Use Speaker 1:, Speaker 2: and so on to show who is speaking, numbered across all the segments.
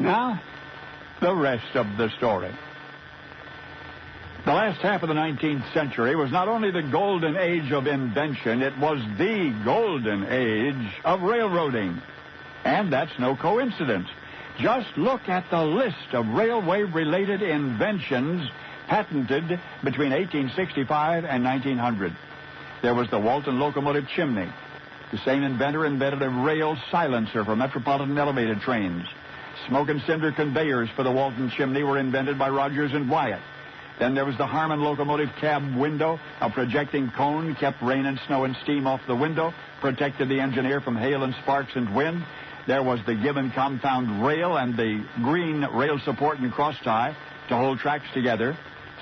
Speaker 1: Now, the rest of the story. The last half of the 19th century was not only the golden age of invention, it was the golden age of railroading. And that's no coincidence. Just look at the list of railway-related inventions patented between 1865 and 1900. There was the Walton locomotive chimney. The same inventor invented a rail silencer for metropolitan elevated trains. Smoke and cinder conveyors for the Walton chimney were invented by Rogers and Wyatt. Then there was the Harmon locomotive cab window. A projecting cone kept rain and snow and steam off the window, protected the engineer from hail and sparks and wind. There was the Gibbon compound rail and the green rail support and cross tie to hold tracks together.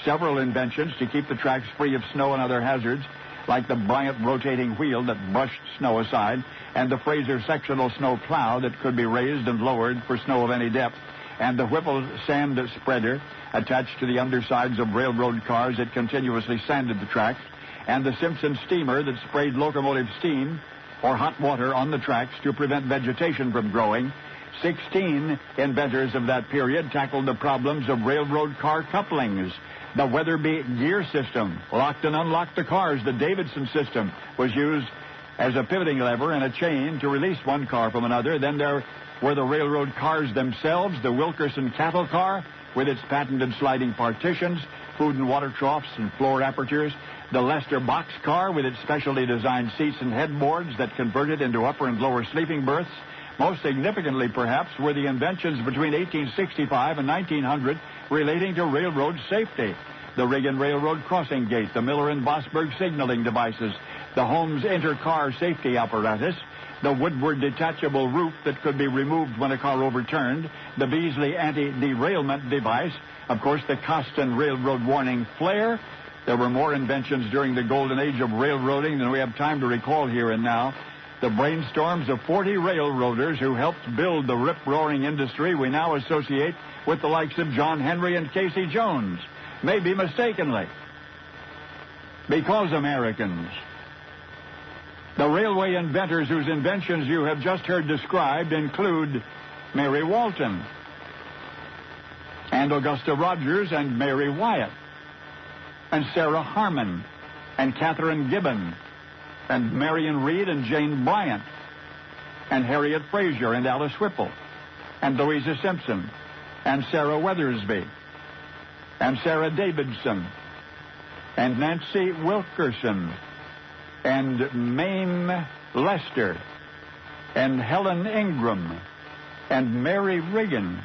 Speaker 1: Several inventions to keep the tracks free of snow and other hazards, like the Bryant rotating wheel that brushed snow aside, and the Fraser sectional snow plow that could be raised and lowered for snow of any depth, and the Whipple sand spreader attached to the undersides of railroad cars that continuously sanded the tracks, and the Simpson steamer that sprayed locomotive steam or hot water on the tracks to prevent vegetation from growing. 16 inventors of that period tackled the problems of railroad car couplings. The Weatherby gear system locked and unlocked the cars. The Davidson system was used as a pivoting lever and a chain to release one car from another. Then there were the railroad cars themselves, the Wilkerson cattle car with its patented sliding partitions, food and water troughs and floor apertures, the Lester box car with its specially designed seats and headboards that converted into upper and lower sleeping berths. Most significantly, perhaps, were the inventions between 1865 and 1900 relating to railroad safety. The Reagan Railroad crossing gate, the Miller and Vosburg signaling devices, the Holmes inter-car safety apparatus, the Woodward detachable roof that could be removed when a car overturned, the Beasley anti-derailment device, of course, the Coston railroad warning flare. There were more inventions during the golden age of railroading than we have time to recall here and now. The brainstorms of 40 railroaders who helped build the rip-roaring industry we now associate with the likes of John Henry and Casey Jones, maybe mistakenly, because Americans. The railway inventors whose inventions you have just heard described include Mary Walton and Augusta Rogers and Mary Wyatt and Sarah Harmon and Catherine Gibbon and Marion Reed and Jane Bryant and Harriet Fraser and Alice Whipple and Louisa Simpson and Sarah Weathersby and Sarah Davidson and Nancy Wilkerson and Mame Lester and Helen Ingram and Mary Riggin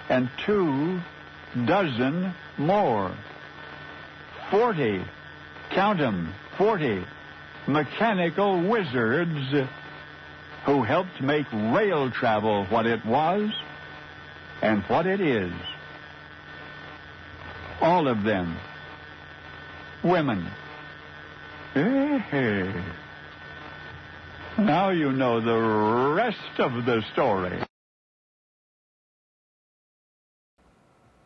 Speaker 1: and 24 more. 40, count 'em, 40 mechanical wizards who helped make rail travel what it was and what it is. All of them women. Now you know the rest of the story.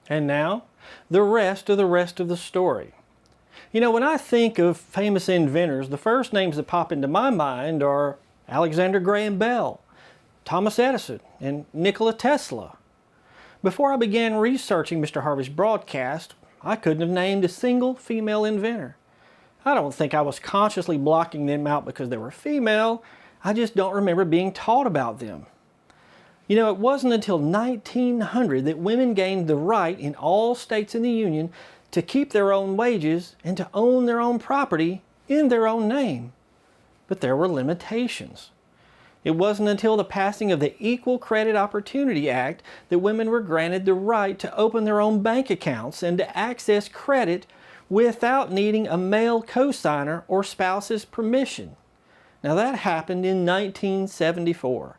Speaker 2: And now, the rest of the story. You know, when I think of famous inventors, the first names that pop into my mind are Alexander Graham Bell, Thomas Edison, and Nikola Tesla. Before I began researching Mr. Harvey's broadcast, I couldn't have named a single female inventor. I don't think I was consciously blocking them out because they were female. I just don't remember being taught about them. You know, it wasn't until 1900 that women gained the right in all states in the Union to keep their own wages and to own their own property in their own name. But there were limitations. It wasn't until the passing of the Equal Credit Opportunity Act that women were granted the right to open their own bank accounts and to access credit without needing a male cosigner or spouse's permission. Now that happened in 1974.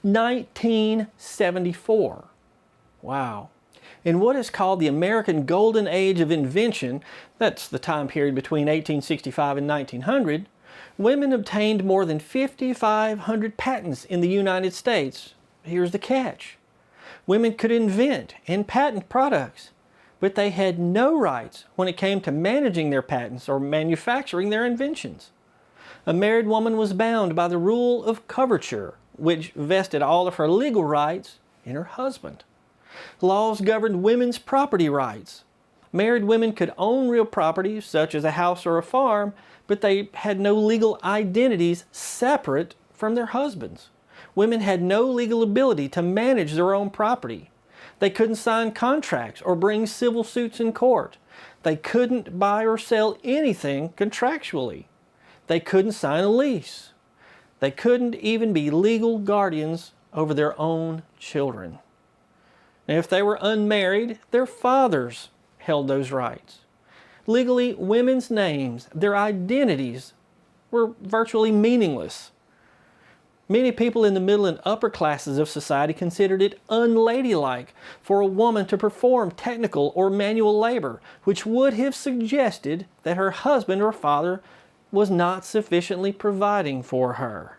Speaker 2: 1974. Wow. In what is called the American Golden Age of Invention, that's the time period between 1865 and 1900, women obtained more than 5,500 patents in the United States. Here's the catch. Women could invent and patent products, but they had no rights when it came to managing their patents or manufacturing their inventions. A married woman was bound by the rule of coverture, which vested all of her legal rights in her husband. Laws governed women's property rights. Married women could own real property, such as a house or a farm, but they had no legal identities separate from their husbands. Women had no legal ability to manage their own property. They couldn't sign contracts or bring civil suits in court. They couldn't buy or sell anything contractually. They couldn't sign a lease. They couldn't even be legal guardians over their own children. Now, if they were unmarried, their fathers held those rights. Legally, women's names, their identities, were virtually meaningless. Many people in the middle and upper classes of society considered it unladylike for a woman to perform technical or manual labor, which would have suggested that her husband or father was not sufficiently providing for her.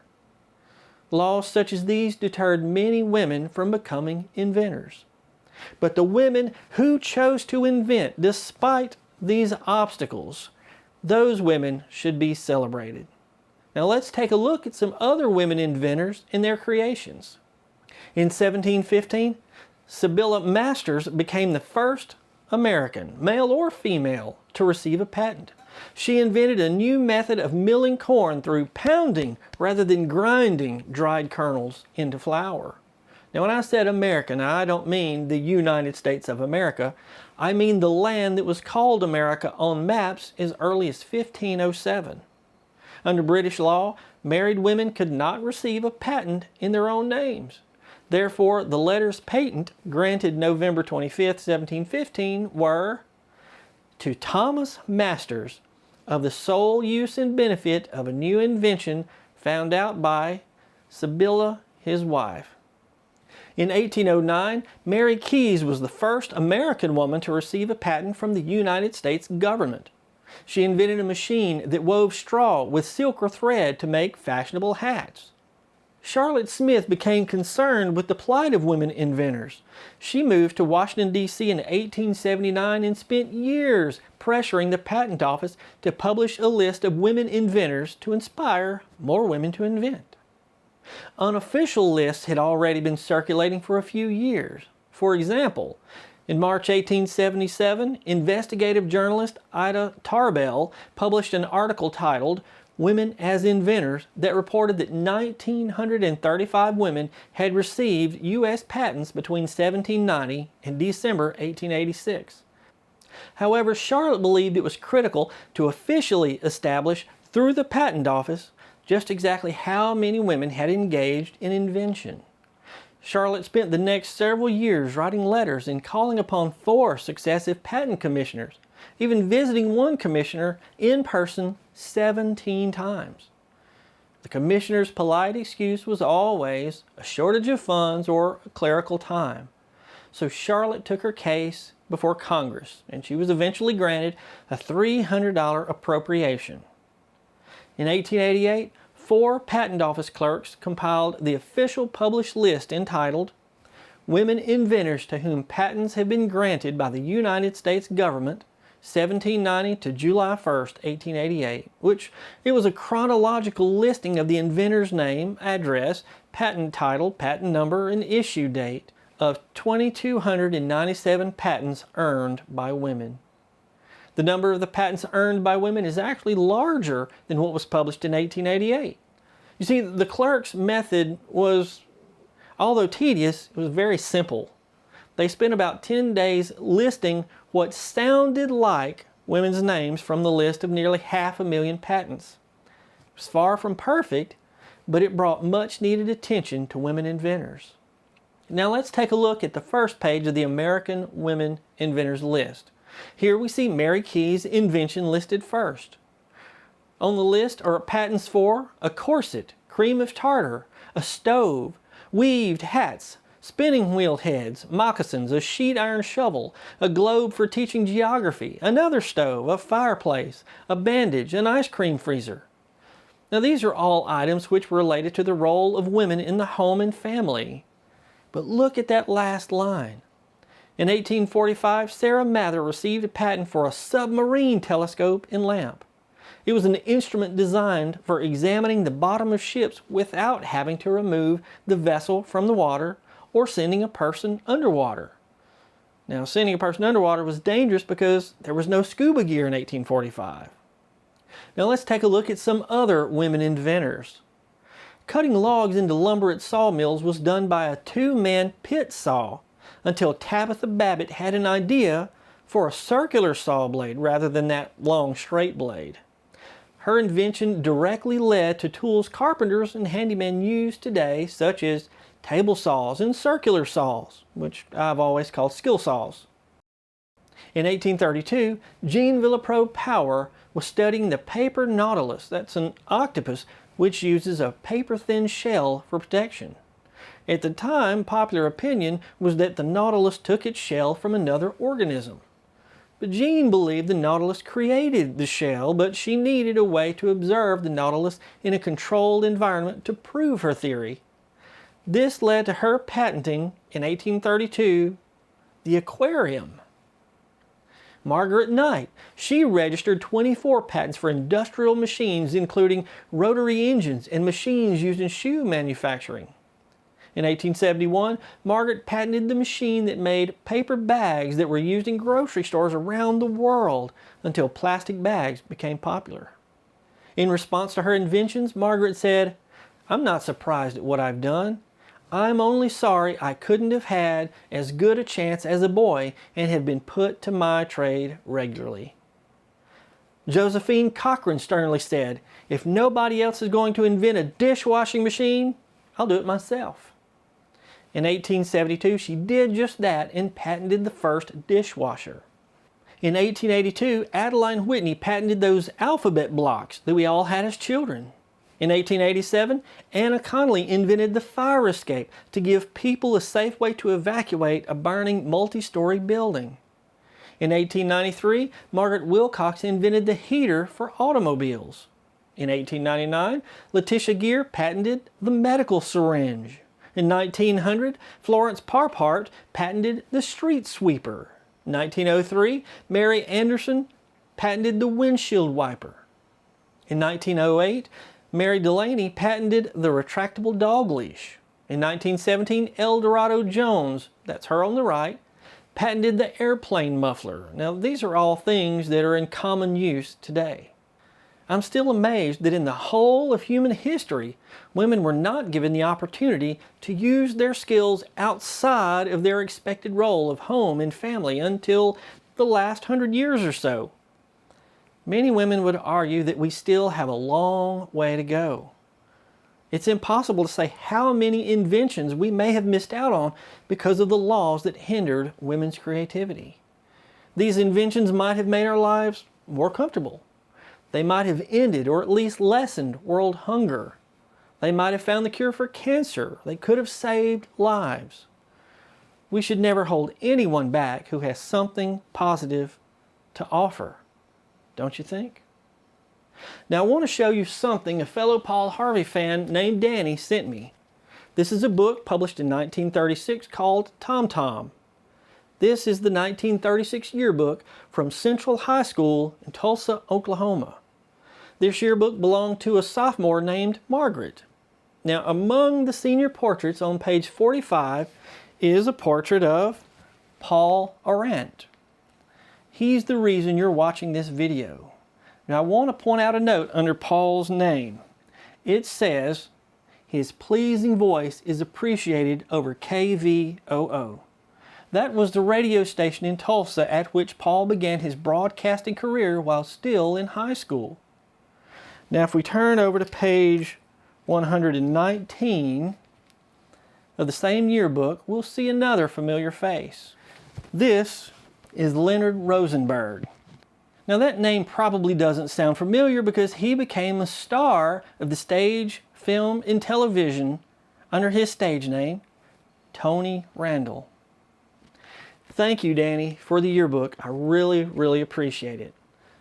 Speaker 2: Laws such as these deterred many women from becoming inventors. But the women who chose to invent despite these obstacles, those women should be celebrated. Now let's take a look at some other women inventors and their creations. In 1715, Sibylla Masters became the first American, male or female, to receive a patent. She invented a new method of milling corn through pounding rather than grinding dried kernels into flour. Now when I said American, I don't mean the United States of America. I mean the land that was called America on maps as early as 1507. Under British law, married women could not receive a patent in their own names. Therefore, the letters patent granted November 25, 1715 were to Thomas Masters of the sole use and benefit of a new invention found out by Sibylla, his wife. In 1809, Mary Keyes was the first American woman to receive a patent from the United States government. She invented a machine that wove straw with silk or thread to make fashionable hats. Charlotte Smith became concerned with the plight of women inventors. She moved to Washington, D.C. in 1879 and spent years pressuring the patent office to publish a list of women inventors to inspire more women to invent. Unofficial lists had already been circulating for a few years. For example, in March 1877, investigative journalist Ida Tarbell published an article titled Women as Inventors that reported that 1,935 women had received U.S. patents between 1790 and December 1886. However, Charlotte believed it was critical to officially establish through the patent office just exactly how many women had engaged in invention. Charlotte spent the next several years writing letters and calling upon 4 successive patent commissioners, even visiting one commissioner in person 17 times. The commissioner's polite excuse was always a shortage of funds or clerical time. So Charlotte took her case before Congress, and she was eventually granted a $300 appropriation. In 1888, 4 patent office clerks compiled the official published list entitled Women Inventors to Whom Patents Have Been Granted by the United States Government, 1790 to July 1st, 1888, which it was a chronological listing of the inventor's name, address, patent title, patent number, and issue date of 2,297 patents earned by women. The number of the patents earned by women is actually larger than what was published in 1888. You see, the clerk's method was, although tedious, it was very simple. They spent about 10 days listing what sounded like women's names from the list of nearly 500,000 patents. It was far from perfect, but it brought much needed attention to women inventors. Now let's take a look at the first page of the American Women Inventors list. Here we see Mary Keyes' invention listed first. On the list are patents for a corset, cream of tartar, a stove, weaved hats, spinning wheel heads, moccasins, a sheet iron shovel, a globe for teaching geography, another stove, a fireplace, a bandage, an ice cream freezer. Now these are all items which were related to the role of women in the home and family. But look at that last line. In 1845, Sarah Mather received a patent for a submarine telescope and lamp. It was an instrument designed for examining the bottom of ships without having to remove the vessel from the water or sending a person underwater. Now, sending a person underwater was dangerous because there was no scuba gear in 1845. Now let's take a look at some other women inventors. Cutting logs into lumber at sawmills was done by a two-man pit saw until Tabitha Babbitt had an idea for a circular saw blade rather than that long straight blade. Her invention directly led to tools carpenters and handymen use today, such as table saws and circular saws, which I've always called skill saws. In 1832, Jean Villepreux Power was studying the paper nautilus, that's an octopus, which uses a paper-thin shell for protection. At the time, popular opinion was that the nautilus took its shell from another organism. But Jean believed the nautilus created the shell, but she needed a way to observe the nautilus in a controlled environment to prove her theory. This led to her patenting, in 1832, the aquarium. Margaret Knight, she registered 24 patents for industrial machines, including rotary engines and machines used in shoe manufacturing. In 1871, Margaret patented the machine that made paper bags that were used in grocery stores around the world until plastic bags became popular. In response to her inventions, Margaret said, "I'm not surprised at what I've done. I'm only sorry I couldn't have had as good a chance as a boy and have been put to my trade regularly." Josephine Cochran sternly said, "If nobody else is going to invent a dishwashing machine, I'll do it myself." In 1872, she did just that and patented the first dishwasher. In 1882, Adeline Whitney patented those alphabet blocks that we all had as children. In 1887, Anna Connolly invented the fire escape to give people a safe way to evacuate a burning multi-story building. In 1893, Margaret Wilcox invented the heater for automobiles. In 1899, Letitia Gear patented the medical syringe. In 1900, Florence Parpart patented the street sweeper. In 1903, Mary Anderson patented the windshield wiper. In 1908, Mary Delaney patented the retractable dog leash. In 1917, El Dorado Jones, that's her on the right, patented the airplane muffler. Now, these are all things that are in common use today. I'm still amazed that in the whole of human history, women were not given the opportunity to use their skills outside of their expected role of home and family until the last 100 years or so. Many women would argue that we still have a long way to go. It's impossible to say how many inventions we may have missed out on because of the laws that hindered women's creativity. These inventions might have made our lives more comfortable. They might have ended or at least lessened world hunger. They might have found the cure for cancer. They could have saved lives. We should never hold anyone back who has something positive to offer. Don't you think? Now I want to show you something a fellow Paul Harvey fan named Danny sent me. This is a book published in 1936 called Tom Tom. This is the 1936 yearbook from Central High School in Tulsa, Oklahoma. This yearbook belonged to a sophomore named Margaret. Now among the senior portraits on page 45 is a portrait of Paul Arant. He's the reason you're watching this video. Now I want to point out a note under Paul's name. It says, his pleasing voice is appreciated over KVOO. That was the radio station in Tulsa at which Paul began his broadcasting career while still in high school. Now if we turn over to page 119 of the same yearbook, we'll see another familiar face. This is Leonard Rosenberg. Now that name probably doesn't sound familiar because he became a star of the stage, film, and television under his stage name, Tony Randall. Thank you, Danny, for the yearbook. I really appreciate it.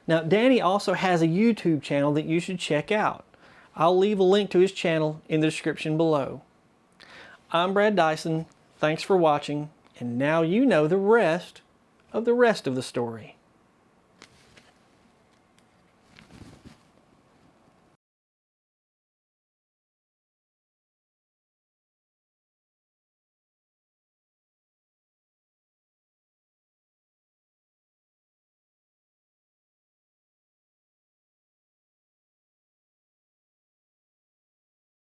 Speaker 2: Now, Danny also has a YouTube channel that you should check out. I'll leave a link to his channel in the description below. I'm Brad Dison. Thanks for watching, and now you know the rest of the story.